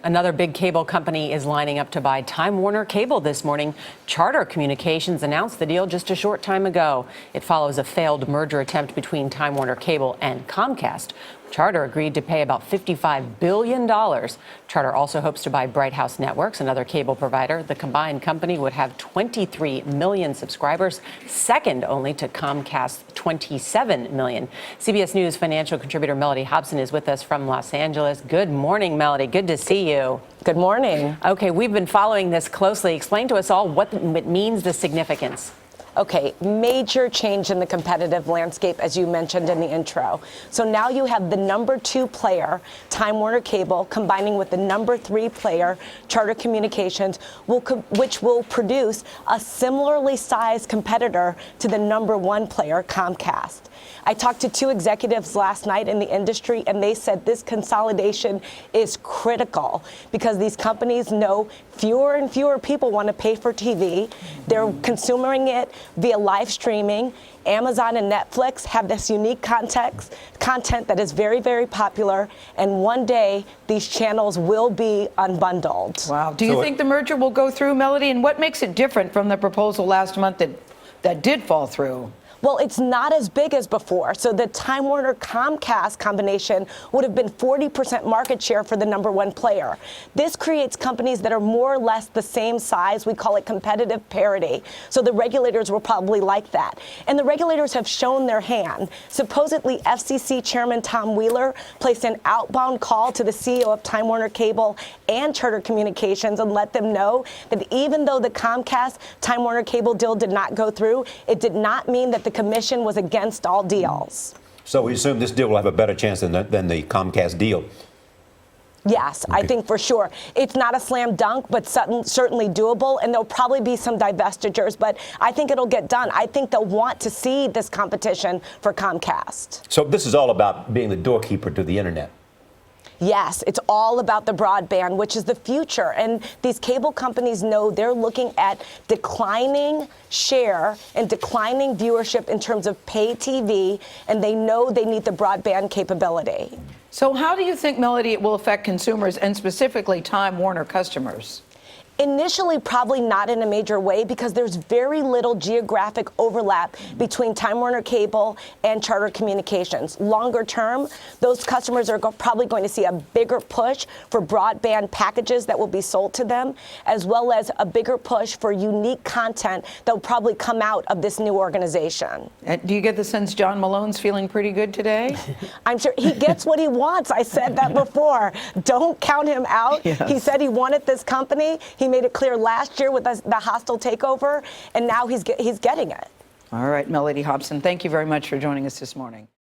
Another big cable company is lining up to buy Time Warner Cable this morning. Charter Communications announced the deal just a short time ago. It follows a failed merger attempt between Time Warner Cable and COMCAST. Charter agreed to pay about $55 billion. Charter also hopes to buy Bright House Networks, another cable provider. The combined company would have 23 million subscribers, second only to Comcast's 27 million. CBS News financial contributor Melody Hobson is with us from Los Angeles. Good morning, Melody. Good to see you. Good morning. Okay, we've been following this closely. Explain to us all what it means, the significance. Okay, major change in the competitive landscape, as you mentioned in the intro. So now you have the number 2 player, Time Warner Cable, combining with the number 3 player, Charter Communications, which will produce a similarly sized competitor to the number 1 player, Comcast. I talked to 2 executives last night in the industry, and they said this consolidation is critical because these companies know fewer and fewer people want to pay for TV. They're consuming it via live streaming. Amazon and Netflix have this unique content that is very, very popular, and one day these channels will be unbundled. Wow. Do you think the merger will go through, Melody? And what makes it different from the proposal last month that did fall through? Well, it's not as big as before. So the Time Warner Comcast combination would have been 40% market share for the number 1 player. This creates companies that are more or less the same size. We call it competitive parity. So the regulators will probably like that. And the regulators have shown their hand. Supposedly, FCC Chairman Tom Wheeler placed an outbound call to the CEO of Time Warner Cable and Charter Communications and let them know that even though the Comcast Time Warner Cable deal did not go through, it did not mean that the commission was against all deals. So we assume this deal will have a better chance than the Comcast deal. Yes, okay. I think for sure. It's not a slam dunk, but certainly doable, and there'll probably be some divestitures, but I think it'll get done. I think they'll want to see this competition for Comcast. So this is all about being the doorkeeper to the internet. Yes, it's all about the broadband, which is the future. And these cable companies know they're looking at declining share and declining viewership in terms of pay TV, and they know they need the broadband capability. So how do you think, Melody, it will affect consumers and specifically Time Warner customers? Initially, probably not in a major way because there's very little geographic overlap between Time Warner Cable and Charter Communications. Longer term, those customers are probably going to see a bigger push for broadband packages that will be sold to them, as well as a bigger push for unique content that will probably come out of this new organization. Do you get the sense John Malone's feeling pretty good today? I'm sure he gets what he wants. I said that before. Don't count him out. Yes. He said he wanted this company. He made it clear last year with the hostile takeover, and now he's getting it. All right, Melody Hobson, thank you very much for joining us this morning.